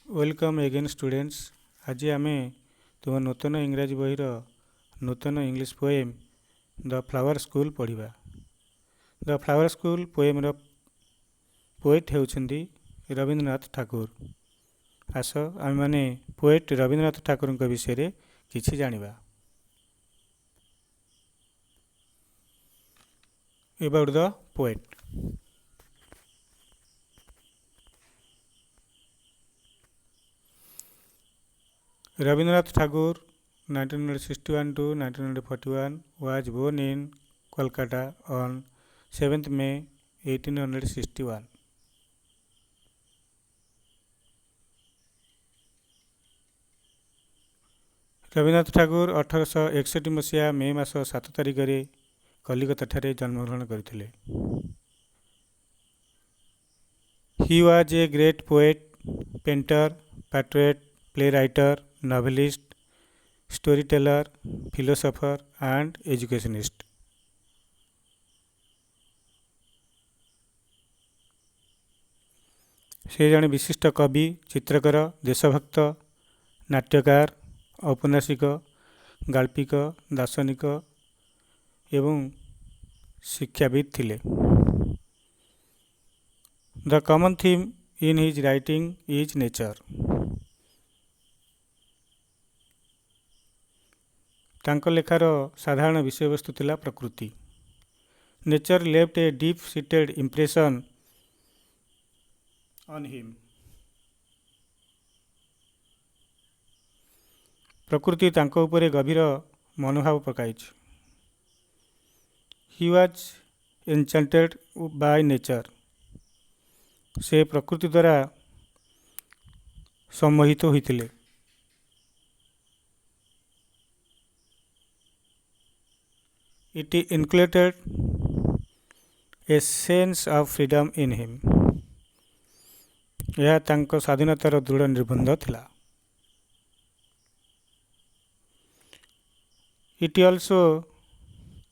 Welcome eigen students. आज आम तुम नूतन इंग्राजी बहीर नूतन English poem the flower school पढ़ा। The flower school poem poet होउछंदी रवींद्रनाथ ठाकुर। आस आम माने पोएट रवींद्रनाथ ठाकुर विषय किछि जानिबा। About the poet. Rabindranath Tagore, 1961 to 1941, was born in Kolkata on 7th May 1861. Rabindranath Thakur 1861 मसीहा मे मास 7 तारिख में कलिकता ठारे जन्मग्रहण करथिले। He was a great poet, painter, patriot, playwriter, novelist, storyteller, philosopher and educationist. से जड़े विशिष्ट कवि, चित्रकर, देशभक्त, नाट्यकार, औपन्यासिक, गाल्पिक, दार्शनिक एवं शिक्षाविद थिले। The common theme in his writing is nature. तांको लेखार साधारण विषय वस्तु थिला प्रकृति। Nature left a deep seated impression on him. प्रकृति तांको उपरे गभीर मनोभाव पकाइछ। He was enchanted by nature. से प्रकृति द्वारा सम्मोहित होइथिले। It included a sense of freedom in him. यह तांको स्वाधीनतार दृढ़ निर्बंध थिला। It is also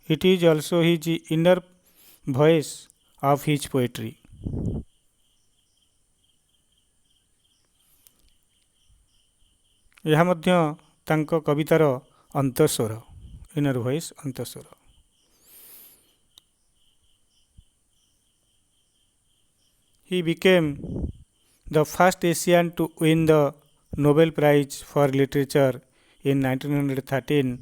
his inner voice of his poetry. यह मध्य तांको कवितार अंतस्वर, इनर वॉइस अंतस्वर। He became the first Asian to win the Nobel Prize for Literature in 1913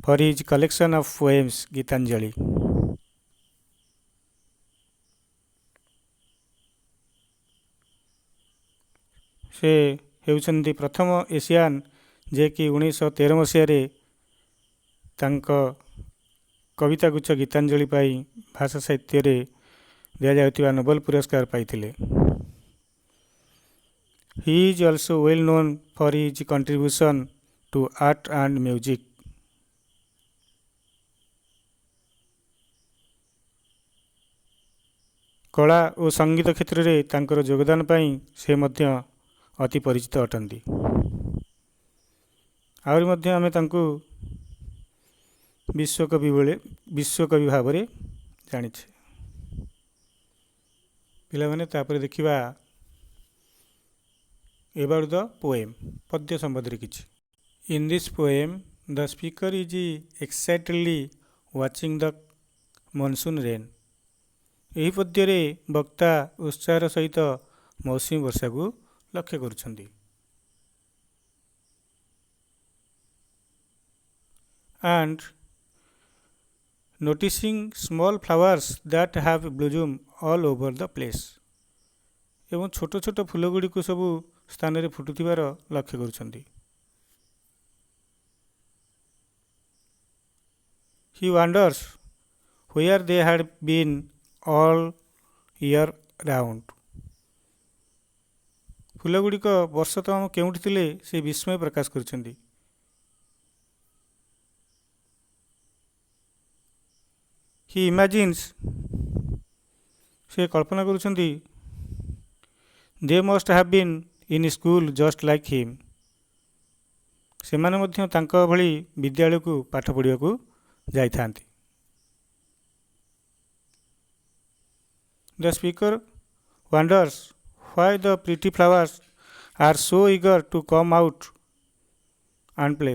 for his collection of poems Gitanjali. से हेउछन्ति प्रथम एशियान जे कि 1913 मसीह तांको कविता गुच्छ गीतांजलि पाई भाषा साहित्य रे दिया जाउतिबा नोबेल पुरस्कार पाइथिले। He is also well known for his contribution to art and music. कला और संगीत क्षेत्र रे तांकर योगदान पाई से मध्य अति परिचित अटंती। आउरी मध्य आमे तांको विश्वकवि भाव में जानिछे। पिला माने तापर देखिबा अबाउट द पोएम। पद्य संबंध किछि। In this poem the speaker is excitedly watching the monsoon rain. एही पद्य रे वक्ता उत्साह सहित मौसुमी वर्षा को लक्ष्य करुछन्ति। And noticing small flowers that have blossomed all over the place. एवं छोट छोट फूल गुड़ी को सबू स्थान रे फुटुथिबार लक्ष्य करुछन्ति। He wonders where they had been all year round. फूल गुड़ी को वर्ष तमाम केउठी थिले से विस्मय प्रकाश करुछन्ति। He imagines से कल्पना करुछन्ति they must have been in school just like him. से माने मध्य तांको भली विद्यालय को पाठ पढ़िया को जाई थांती। The speaker wonders why the pretty flowers are so eager to come out and play.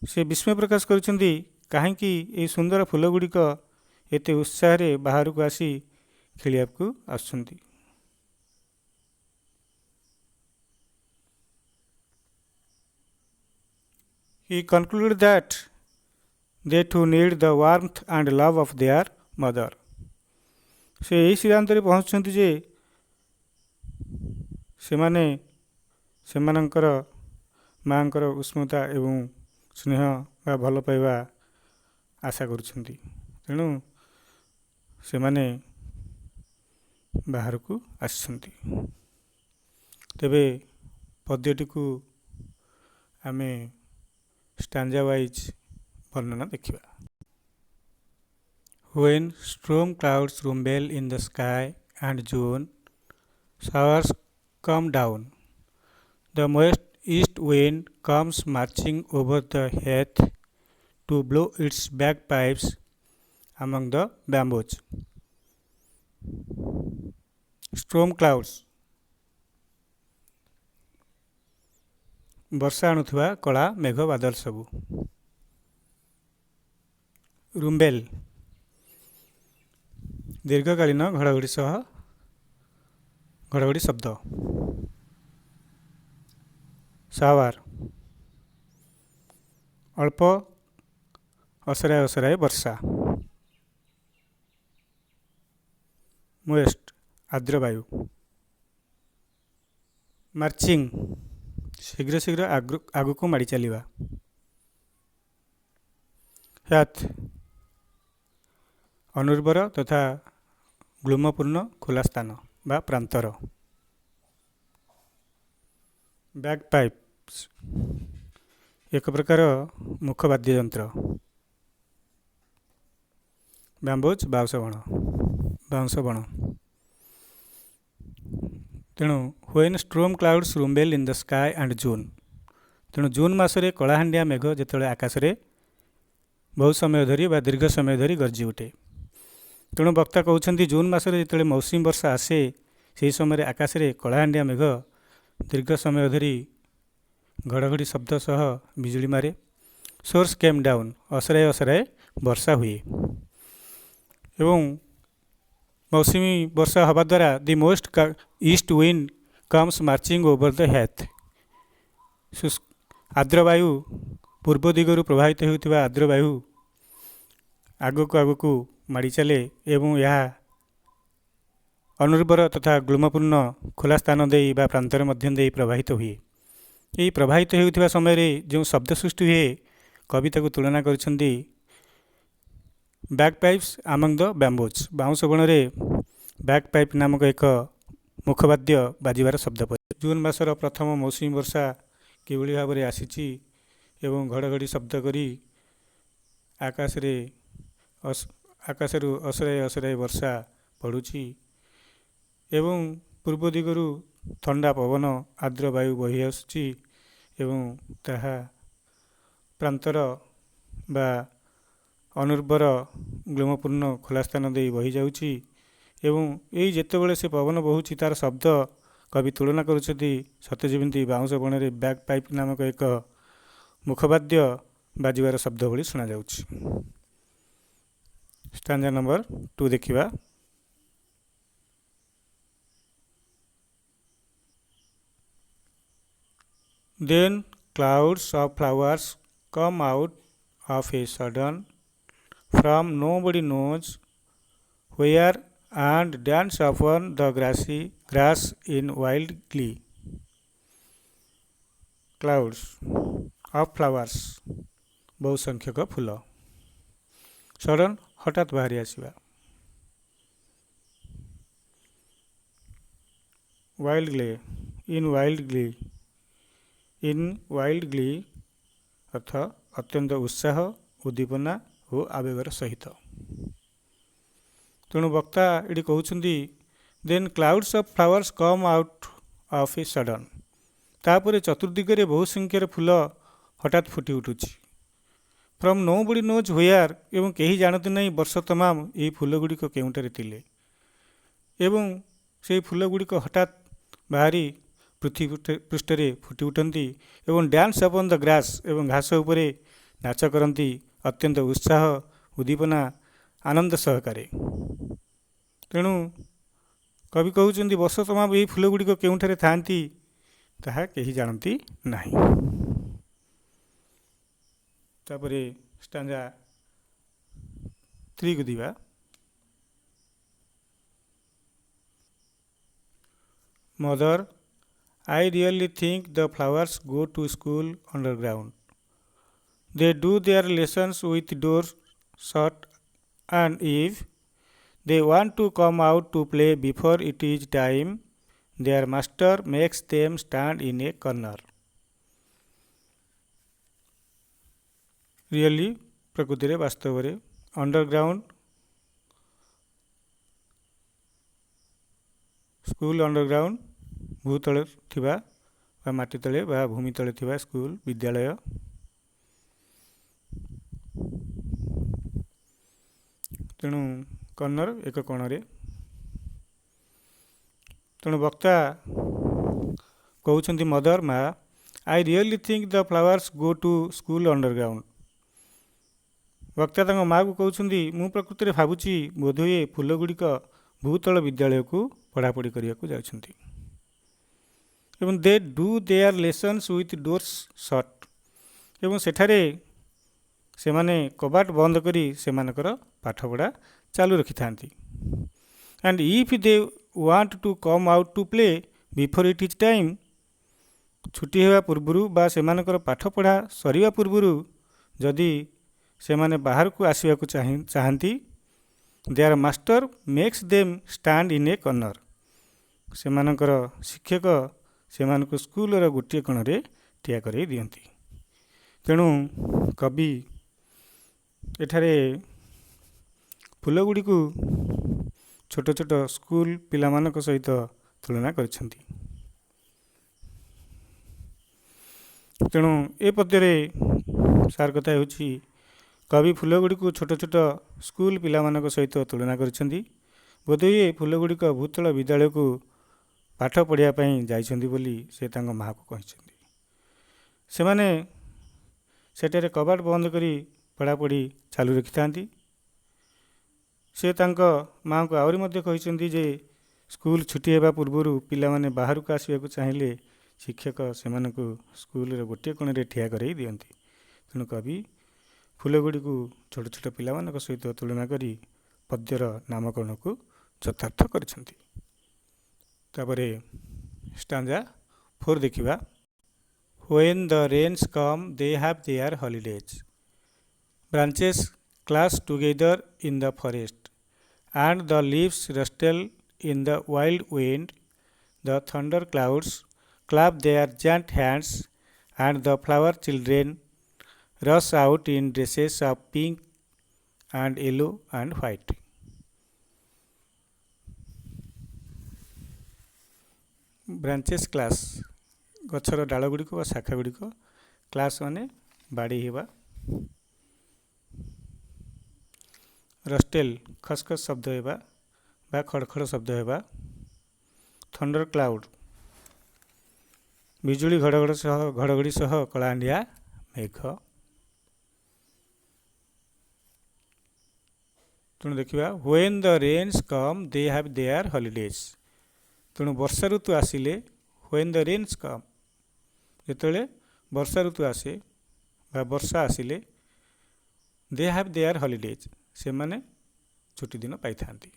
से विस्मय प्रकाश करुछंती काहेकि ए सुंदर फूल गुड़िक एते उत्साह रे बाहर को आसी खेलिया को आसुछंती। He concluded that they too need the warmth and love of their mother। से यही सिद्धांत रे पहुँचुछंती जे सेमाने सेमानंकर मांकर उष्णता एवं स्नेह बा भल पाइबा आशा करुछंती, तेणु सेमाने बाहर को आछंती। तेबे पद्यटी को आमे स्टांजा वाइज वर्णना देखिबा। When storm clouds rumble in the sky and June showers come down, the moist east wind comes marching over the heath to blow its bagpipes among the bamboos। Storm clouds वर्षा आणुवा कला मेघ बादल सबू। रुम्बेल दीर्घकालीन घड़घड़ी सह घड़घड़ी शब्द। सावार अल्प असराय असराय वर्षा। मोएस्ट आर्द्र वायु। मार्चिंग शीघ्र शीघ्र आगु को माड़ी चलिबा। ह्याथ अनुर्वर तथा ग्लूमपूर्ण खुला स्थान बा प्रांतर। बैगपाइप्स एक प्रकार मुखवाद्य यंत्र। बैम्बोज बाउंश बण। तेणु when storm clouds rumble in the sky and June, तेणु जून मासरे कलाहांडिया मेघ जेतले आकाश रे बहुत समय धरी बा दीर्घ समय धरी गर्जी उठे। तेणु वक्ता कहउछंती जून मासरे जेतले मौसुमी वर्षा आसे से समय आकाश रे कलाहांडिया मेघ दीर्घ समय धरी घड़घड़ी शब्द सह बिजुली मारे। सोर्स केम डाउन असराय असराय वर्षा हुए एवं मौसुमी वर्षा हवा द्वारा the most east wind comes marching over the Heath. आर्द्र वायु पूर्व दिगरु प्रभावित होउथिबा आर्द्र वायु आगको माड़ी चले एवं यह अनुर्वर तथा ग्लूमपूर्ण खुला स्थान दे बा प्रांतर मध्य दे प्रवाहित हुए। यही प्रवाहित होउथिबा समय रे जो शब्द सृष्टि हुए कविता को तुलना करछंती बैगपाइप्स आमंग द बैम्बोज। बाउंश बण रे बैगपाइप नामक एक मुखवाद्य बाजिबार शब्द पर। जून मासर प्रथम मौसुमी वर्षा किभଳି भाବରେ ଆସିଛି एवं घड़घड़ी शब्द करी आकाशरू असराय असराय वर्षा पड़ुछि एवं पूर्व दिगरु ठंडा पवन आर्द्र वायु बही आसुछि एवं ताहा प्रांतर बा अनुर्वर ग्लूमपूर्ण खुला स्थान दे बही जाउछि एवं यही जेतेबेले से पवन बहुछि तार शब्द कवि तुलना करुछथि सते जेमिति बाउंश बणरे बैगपाइप नामक एक मुखवाद्य बाजिबार शब्द भଳି सुना जाउछि। स्टांजा नंबर 2 देखिबा। Then clouds of flowers come out of a sudden from nobody knows where and dance upon the grass in wild glee। Clouds of flowers बहु संख्यक फूल। सडन हठात बाहरी आसिबा। Wild glee in wild glee अर्थ अत्यंत उत्साह उद्दीपना और आवेगर सहित। तेणु वक्ता ये कहउछंती then clouds of flowers come out of a sudden. तापर चतुर्दिगरे बहु संख्यार फूल हठात फुटी उठुछि। फ्रॉम नोबडी नोज व्हेयर एवं केही जानते नहीं वर्ष तमाम ये फूल गुड़िक केउंटारे थिले एवं से फूल गुड़िक हठात बाहरी पृथ्वी पृष्ठ फुटी उठती एवं डांस अपन द ग्रास एवं घास उपरे नाच करती अत्यंत उत्साह उद्दीपना आनंद सहकारे। तेणु कवि कहते वर्ष तमाम यही फूल गुड़िक केउठारे थांती ताहा केही जानती नहीं। तापरे स्टांजा 3 को दिवा। Mother, I really think the flowers go to school underground. They do their lessons with doors shut, and if they want to come out to play before it is time, their master makes them stand in a corner. Really प्रकृति वास्तव में underground school underground भूतले थिबा बा माटी तले बा भूमि तले थिबा स्कूल विद्यालय। तेणु कर्नर एक कोणरे। तेणु वक्ता कहउछन्ति मदर मा I really think the flowers go to school underground. वक्ता तांग माँ को कहउछन्ति मु प्रकृति रे भाबुची बोधहुए फूल गुड़िक भूतल विद्यालय को पढ़ापढ़ी करिया को जाउछन्ति एवं they do their lessons with doors shut एवं सेठारे से माने कबाट बंद करी से मानकर पाठपढ़ा चालू रखि थांती। And if they want to come out to play before it is time छुट्टी हेबा पूर्वरु बा से मानकर पाठपढ़ा सरिबा पूर्वरु जदि से माने बाहर को आसीबा को चाहती their master makes them stand in A corner से मानकर शिक्षक से मानक स्कूल गोटे कोणरे ठिया कर दियंती। तेणु कवि एठारे फूल गुड़ी को छोट छोट स्कूल पिला मानक सहित तुलना करछंती। तेणु ए पद्ୟରେ सार कथा होछि कवि फूल गुड़ी को छोट छोट स्कूल पिला मानक सहित तुलना करछंती। बोधहुए फूल गुड़िक भूतल विद्यालय को पाठ पढ़ाई जाइछंती बोली से तांग माँ को कहिछंती। से माने सेठारे कबाट बंद करी पढ़ापढ़ी चालू रखि थांती। से तांक माँ को आउरी मध्य कहिछंती जे स्कूल छुट्टी हेबा पूर्वरु पिला माने बाहर को आसीबा को चाहिले शिक्षक से मानकु स्कूल रे गोटे कोणरे ठिया करई दियंती। तेणु कवि फूल गुड़ी को छोट छोट पिला मानक सहित तुलना करी पद्यर नामकरण को यथार्थ करछंती। तापरे स्टांजा 4 देखिबा। When the rains come, they have their holidays. Branches clash together in the forest, and the leaves rustle in the wild wind. The thunder clouds clap their giant hands, and the flower children rush out in dresses of pink and yellow and white. Branches clash गछर डाल गुड़िक शाखा गुड़िक class माने बाड़ी हेबा। रस्टेल खसखस शब्द हेबा बा खड़खड़ शब्द हेबा। थंडर क्लाउड बिजुली घड़घड़ी सह कलांडिया मेघ। तेणु देखिबा when the rains come they have their holidays. तेणु वर्षा ऋतु आसिले व्हेन द रेन्स कम जेतेले वर्षा ऋतु आसे बा वर्षा आसिले दे हैव देयर हॉलिडेज से माने छुट्टी दिन पाई थांती।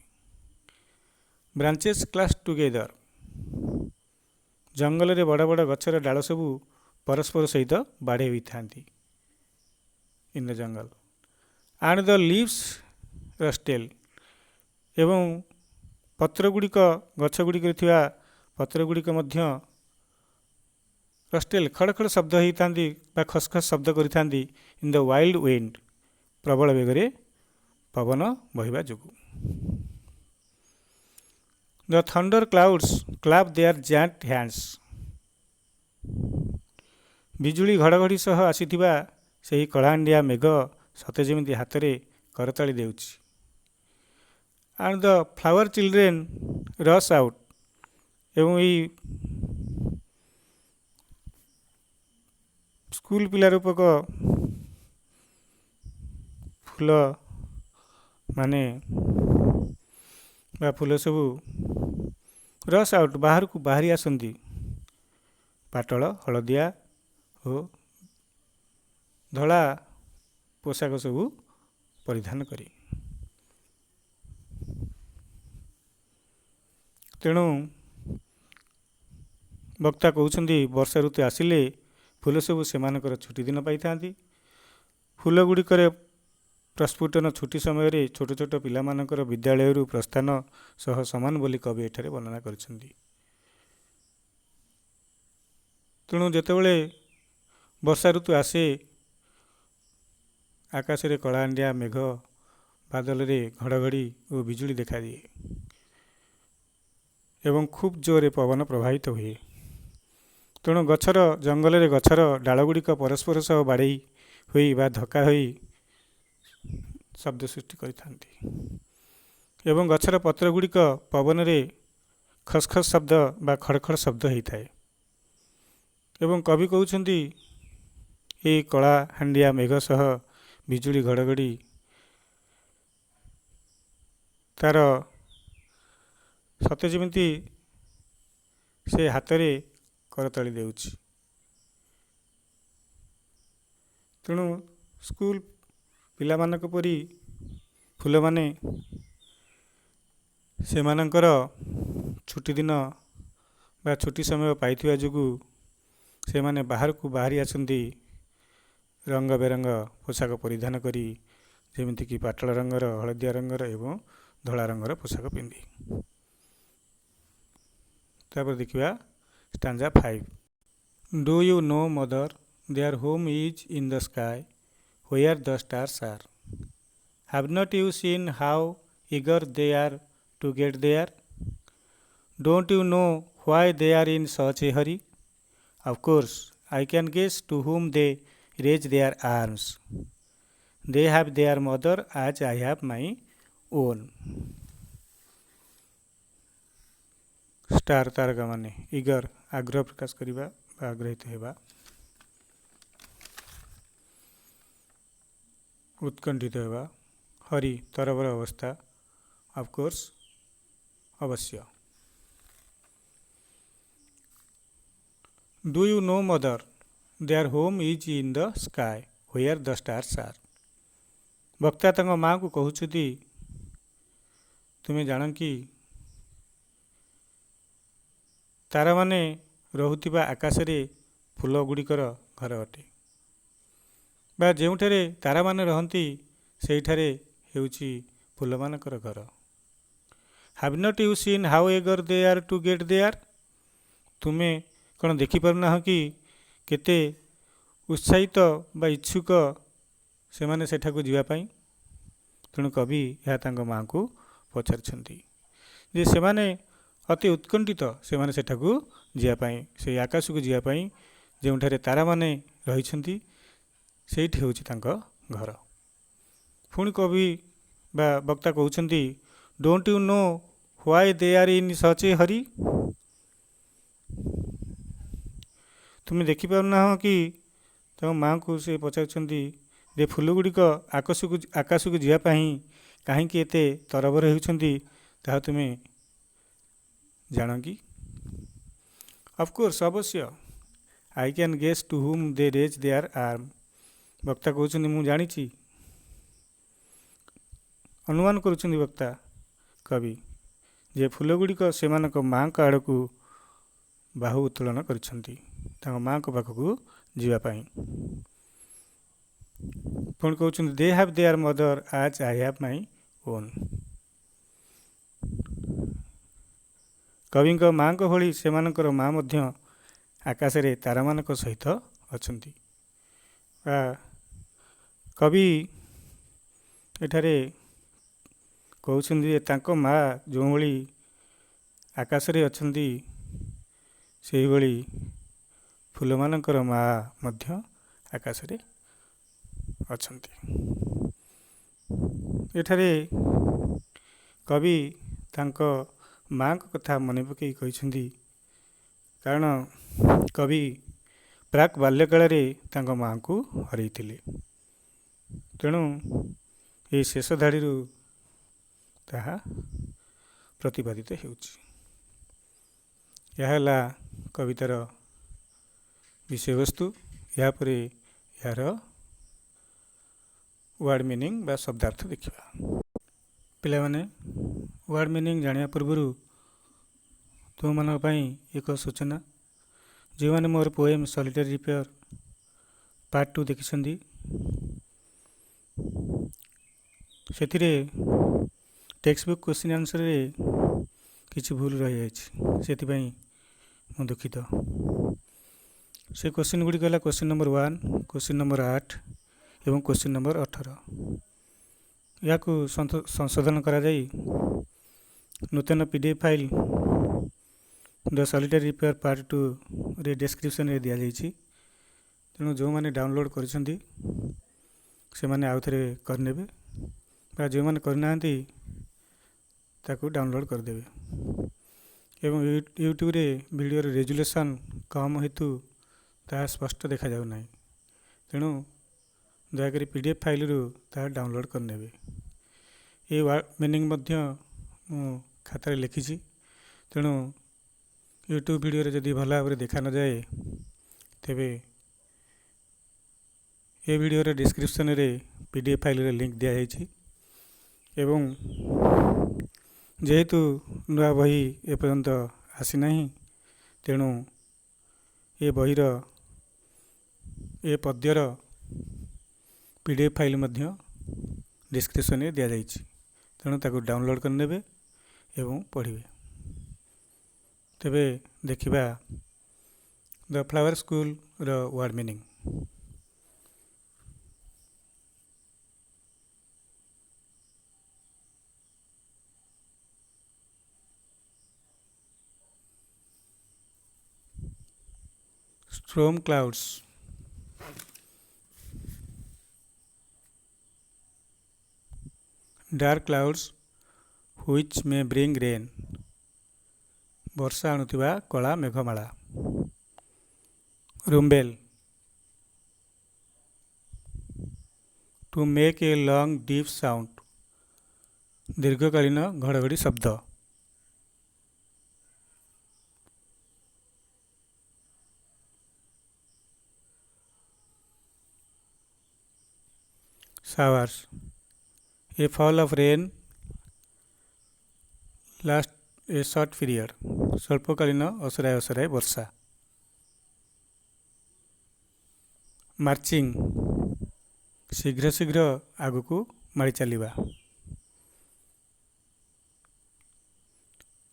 ब्रांचेस क्लास टुगेदर जंगल रे बड़ बड़ गछर डाल सबू परस्पर सहित बाड़े होई थांती in the jungle. And the leaves rustle एवं पत्र गुड़िक गछ गुड़िक थिबा पत्र गुड़िक मध्य रस्टेल खड़खड़ शब्द होता बा खसखस शब्द करिथांती इन द वाइल्ड विंड प्रबल बेगरे पवन बहिबा जोगु। The thunder clouds clap their giant hands बिजुली घड़घड़ी सह आसीथिबा सेही कलांडिया मेघ सते जेमिति हातरे करताली देउछि। And the flower children rush out एवं यही ସ୍କୁଲ ପିଲା ରୂପକ ଫୁଲ ମାନେ ବା ଫୁଲ ସବୁ ରସ୍ ଆଉଟ୍ ବାହାରକୁ ବାହାରି ଆସନ୍ତି ପାଟଳ ହଳଦିଆ ଓ ଧଳା ପୋଷାକ ସବୁ ପରିଧାନ କରି। ତେଣୁ ବକ୍ତା କହୁଛନ୍ତି ବର୍ଷା ଋତୁ ଆସିଲେ ଫୁଲ ସବୁ ସେମାନଙ୍କର ଛୁଟି ଦିନ ପାଇଥାନ୍ତି। ଫୁଲ ଗୁଡ଼ିକରେ ପ୍ରସ୍ଫୁଟନ ଛୁଟି ସମୟରେ ଛୋଟ ଛୋଟ ପିଲାମାନଙ୍କର ବିଦ୍ୟାଳୟରୁ ପ୍ରସ୍ଥାନ ସହ ସମାନ ବୋଲି କବି ଏଠାରେ ବର୍ଣ୍ଣନା କରିଛନ୍ତି। ତେଣୁ ଯେତେବେଳେ ବର୍ଷା ଋତୁ ଆସେ ଆକାଶରେ କଳାହାଣ୍ଡିଆ ମେଘ ବାଦଲରେ ଘଡ଼ଘଡ଼ି ଓ ବିଜୁଳି ଦେଖାଦିଏ ଏବଂ ଖୁବ୍ ଜୋରରେ ପବନ ପ୍ରବାହିତ ହୁଏ। ତେଣୁ ଗଛର ଜଙ୍ଗଲରେ ଗଛର ଡାଳଗୁଡ଼ିକ ପରସ୍ପର ସହ ବାଡ଼େଇ ହୋଇ ବା ଧକ୍କା ହୋଇ ଶବ୍ଦ ସୃଷ୍ଟି କରିଥାନ୍ତି ଏବଂ ଗଛର ପତ୍ର ଗୁଡ଼ିକ ପବନରେ ଖସ୍ ଖସ୍ ଶବ୍ଦ ବା ଖଡ଼ ଖଡ଼ ଶବ୍ଦ ହୋଇଥାଏ। ଏବଂ କବି କହୁଛନ୍ତି ଏହି କଳାହାଣ୍ଡିଆ ମେଘ ସହ ବିଜୁଳି ଘଡ଼ଘଡ଼ି ତାର ସତେ ଯେମିତି ସେ ହାତରେ କରତାଳି ଦେଉଛି। ତେଣୁ ସ୍କୁଲ ପିଲାମାନଙ୍କ ପରି ଫୁଲମାନେ ସେମାନଙ୍କର ଛୁଟି ଦିନ ବା ଛୁଟି ସମୟ ପାଇଥିବା ଯୋଗୁଁ ସେମାନେ ବାହାରକୁ ବାହାରି ଆସନ୍ତି ରଙ୍ଗ ବେରଙ୍ଗ ପୋଷାକ ପରିଧାନ କରି, ଯେମିତିକି ପାଟଳ ରଙ୍ଗର, ହଳଦିଆ ରଙ୍ଗର ଏବଂ ଧଳା ରଙ୍ଗର ପୋଷାକ ପିନ୍ଧି। ତାପରେ ଦେଖିବା stanza 5। Do you know mother their home is in the sky where the stars are? Have not you seen how eager they are to get there? Don't you know why they are in such a hurry? Of course, I can guess to whom they raise their arms. They have their mother as I have my own. Star तारका माने eager आग्रह प्रकाश करिबा बा आग्रहित हेबा, उत्कंठित हेबा, हरि तरबर अवस्था, ऑफ कोर्स अवश्य। Do you know mother their home is in the sky where the stars are? वक्ता तंग माँ को कहउछती तुम्हें जान कि तारा माने रहुथिबा आकाशरे फूल गुड़िकर घर अटे बा जेउठारे तारा माने रहंती सेठारे हेउची फूल मानकर घर। Have not you seen how eager they are to get there? तुम्हें कौन देखि पारुना कि केते उत्साहित बा इच्छुक से माने सेठाकू जीवा पाई? तेणु कवि यह तांग माँ को पचारिछंती जे से माने अति उत्कंठित से माने सेठाकू जीवा पाई, से आकाश को जीवा पाई जेउठारे तारा माने रहिछंती सेठी हेउची तांक घर। पुणी कवि बा वक्ता कहउछंती don't you know why they are in such a hurry? तुम्हें देखि पारुना कि तम माँ को से पचारुछंती जे फूल गुड़िक आकाश को जीवा पाई काहींकि एते तरबर हेउछंती ताहा तुम्हें जान कि? ऑफ कोर्स अवश्य। I can guess to whom they raise their arm. वक्ता कहउछंती मु जानिछि, अनुमान करुछंती वक्ता कवि जे फूल गुड़िक सेमानक माँ का आड़ को बाहु उत्तोलन करिछंती तांक माँ को पाखकू जीवा पाई। पुणी कहउछंती दे हैव देयर मदर आज आई हैव माई ओन। कविंक माँ को भली सेमानकर माँ मध्य आकाशरे तारा मानक सहित अछंती। कवि एठारे कहउछंती तांक माँ जो भली आकाशरे अछंती सेही भली फूल मानकर माँ मध्य आकाशरे अछंती। एठारे कवि तांक माँ को कथा मन पकई कहिछंती कारण कवि ପ୍ରାକ୍ ବାଲ୍ୟକାଳରେ ତାଙ୍କ ମାଆଙ୍କୁ ହରାଇଥିଲେ। ତେଣୁ ଏହି ଶେଷ ଧାଡ଼ିରୁ ତାହା ପ୍ରତିପାଦିତ ହେଉଛି। ଏହା ହେଲା କବିତାର ବିଷୟବସ୍ତୁ। ଏହାପରେ ଏହାର ୱାର୍ଡ଼ ମିନିଂ ବା ଶବ୍ଦାର୍ଥ ଦେଖିବା। ପିଲାମାନେ, ୱାର୍ଡ଼ ମିନିଂ ଜାଣିବା ପୂର୍ବରୁ ତୁମମାନଙ୍କ ପାଇଁ ଏକ ସୂଚନା। ଯେଉଁମାନେ ମୋର ପୋଏମ୍ ସଲିଟାରୀ ରିପେୟାର ପାର୍ଟ 2 ଦେଖିଛନ୍ତି, ସେଥିରେ ଟେକ୍ସଟ ବୁକ୍ କ୍ୱେଶ୍ଚିନ୍ ଆନ୍ସରରେ କିଛି ଭୁଲ ରହିଯାଇଛି। ସେଥିପାଇଁ ମୁଁ ଦୁଃଖିତ। ସେ କ୍ୱେଶ୍ଚିନ୍ ଗୁଡ଼ିକ ହେଲା କ୍ୱେଶ୍ଚିନ୍ ନମ୍ବର 1, କ୍ୱେଶ୍ଚିନ୍ ନମ୍ବର 8 ଏବଂ କ୍ୱେଶ୍ଚିନ୍ ନମ୍ବର 18। ଏହାକୁ ସଂଶୋଧନ କରାଯାଇ ନୂତନ PDF ଫାଇଲ୍ ଦ ସଲିଟାରୀ ରିପେୟାର ପାର୍ଟ 2ରେ ଡେସ୍କ୍ରିପ୍ସନରେ ଦିଆଯାଇଛି। ତେଣୁ ଯେଉଁମାନେ ଡାଉନଲୋଡ଼ କରିଛନ୍ତି ସେମାନେ ଆଉଥରେ କରିନେବେ, ବା ଯେଉଁମାନେ କରିନାହାନ୍ତି ତାକୁ ଡାଉନଲୋଡ଼ କରିଦେବେ। ଏବଂ ୟୁଟ୍ୟୁବରେ ଭିଡ଼ିଓର ରେଜୁଲେସନ୍ କମ୍ ହେତୁ ତାହା ସ୍ପଷ୍ଟ ଦେଖାଯାଉନାହିଁ। ତେଣୁ ଦୟାକରି PDF ଫାଇଲରୁ ତାହା ଡାଉନଲୋଡ଼ କରିନେବେ। ଏହି ୱାର୍ଡ଼ ମିନିଂ ମଧ୍ୟ ମୁଁ ଖାତାରେ ଲେଖିଛି। ତେଣୁ ୟୁଟ୍ୟୁବ ଭିଡ଼ିଓରେ ଯଦି ଭଲ ଭାବରେ ଦେଖା ନଯାଏ, ତେବେ ଏ ଭିଡ଼ିଓର ଡିସ୍କ୍ରିପ୍ସନରେ PDF ଫାଇଲର ଲିଙ୍କ ଦିଆଯାଇଛି। ଏବଂ ଯେହେତୁ ନୂଆ ବହି ଏପର୍ଯ୍ୟନ୍ତ ଆସିନାହିଁ, ତେଣୁ ଏ ବହିର ଏ ପଦ୍ୟର PDF ଫାଇଲ୍ ମଧ୍ୟ ଡିସ୍କ୍ରିପ୍ସନରେ ଦିଆଯାଇଛି। ତେଣୁ ତାକୁ ଡାଉନଲୋଡ଼ କରିନେବେ ଏବଂ ପଢ଼ିବେ। ତେବେ ଦେଖିବା ଦ ଫ୍ଲାୱାର ସ୍କୁଲର word meaning. Storm clouds. Dark clouds which may bring rain. ବର୍ଷା ଆଣୁଥିବା କଳା ମେଘମାଳା। ରୁମ୍ବେଲ, to make a long deep sound. ଦୀର୍ଘକାଳୀନ ଘଡ଼ଘଡ଼ି ଶବ୍ଦ। Showers, a fall of rain last a short period. ସ୍ୱଳ୍ପକାଳୀନ ଅସରାଏ ଅସରାଏ ବର୍ଷା। ମାର୍ଚିଂ, ଶୀଘ୍ର ଶୀଘ୍ର ଆଗକୁ ମାଡ଼ି ଚାଲିବା।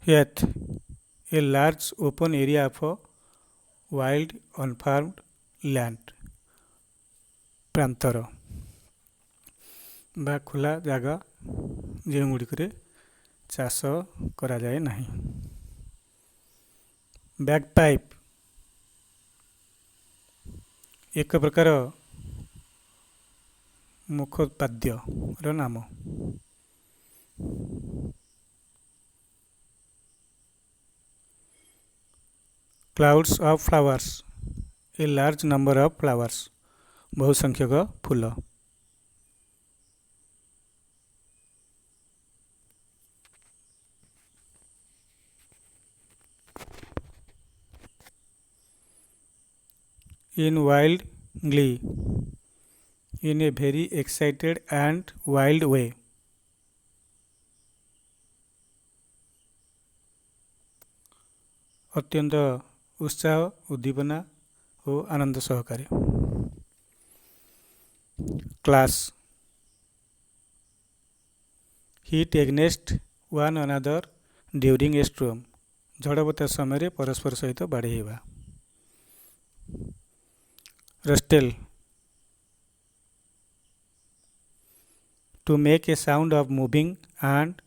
Heath, a large open area of wild unfarmed land. ପ୍ରାନ୍ତର ବା ଖୋଲା ଜାଗା ଯେଉଁଗୁଡ଼ିକରେ ଚାଷ କରାଯାଏ ନାହିଁ। ବ୍ୟାଗପାଇପ୍, ଏକ ପ୍ରକାର ମୁଖବାଦ୍ୟର ନାମ। Clouds of flowers, A large number of flowers. ବହୁ ସଂଖ୍ୟକ ଫୁଲ। In wild glee, in a very excited and wild way. ଅତ୍ୟନ୍ତ ଉତ୍ସାହ, ଉଦ୍ଦୀପନା ଓ ଆନନ୍ଦ ସହକାରେ। Clash, hit against one another during a storm. ଝଡ଼ ବତାସ ସମୟରେ ପରସ୍ପର ସହିତ ବାଡ଼େଇ ହେବା। ରଷ୍ଟେଲ, to make a sound of moving and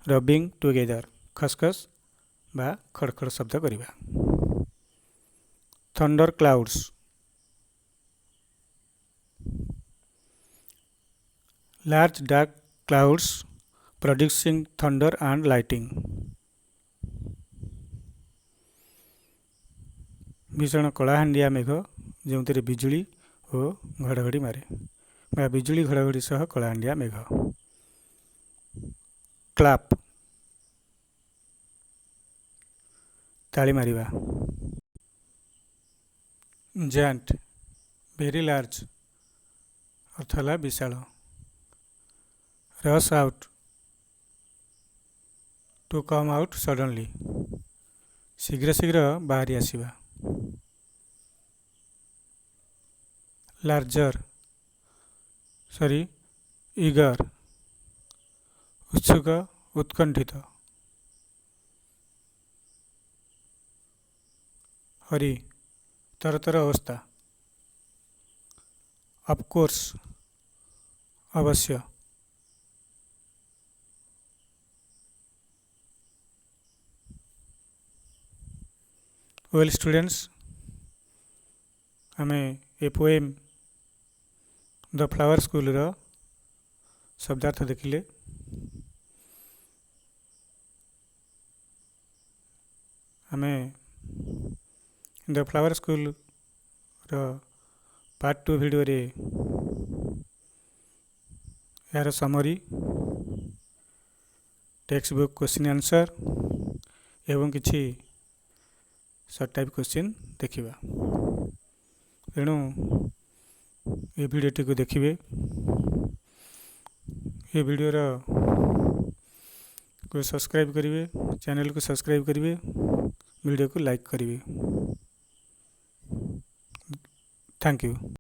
rubbing together. ଖସଖସ ବା ଖଡ଼ଖଡ଼ ଶବ୍ଦ କରିବା। Thunder clouds, large dark clouds producing thunder and lightning. ଭୀଷଣ କଳାହାଣ୍ଡିଆ ମେଘ ଯେଉଁଥିରେ ବିଜୁଳି ଓ ଘଡ଼ଘଡ଼ି ମାରେ ବା ବିଜୁଳି ଘଡ଼ଘଡ଼ି ସହ କଳାହାଣ୍ଡିଆ ମେଘ। କ୍ଲାପ୍ ତାଳି ମାରିବା। ଜାଣ୍ଟ ଭେରି ଲାର୍ଜ ଅର୍ଥ ହେଲା ବିଶାଳ। ରସ୍ ଆଉଟ୍ ଟୁ କମ୍ ଆଉଟ୍ ସଡନଲି ଶୀଘ୍ର ଶୀଘ୍ର ବାହାରି ଆସିବା। ଲାର୍ଜର ଇଗର ଉତ୍ସୁକ ଉତ୍କଣ୍ଠିତ। ହରି ତରତର ଅବସ୍ଥା। ଅଫକୋର୍ସ ଅବଶ୍ୟ। ୱେଲ୍ ଷ୍ଟୁଡେଣ୍ଟସ୍, ଆମେ ଏ ପୋଏମ୍ ଦ ଫ୍ଲାୱାର ସ୍କୁଲର ଶବ୍ଦାର୍ଥ ଦେଖିଲେ। ଆମେ ଦ ଫ୍ଲାୱାର ସ୍କୁଲର ପାର୍ଟ 2 ଭିଡ଼ିଓରେ ଏହାର ସମରି, टेक्स्ट बुक क्वेश्चन आंसर एवं किछि सर्ट टाइप क्वेश्चन देखिबा। तेणु ये भिडियोटी को देखिए। ये भिडियोर को सब्सक्राइब करेंगे, चैनल को सब्सक्राइब करेंगे, वीडियो को लाइक करेंगे। Thank you.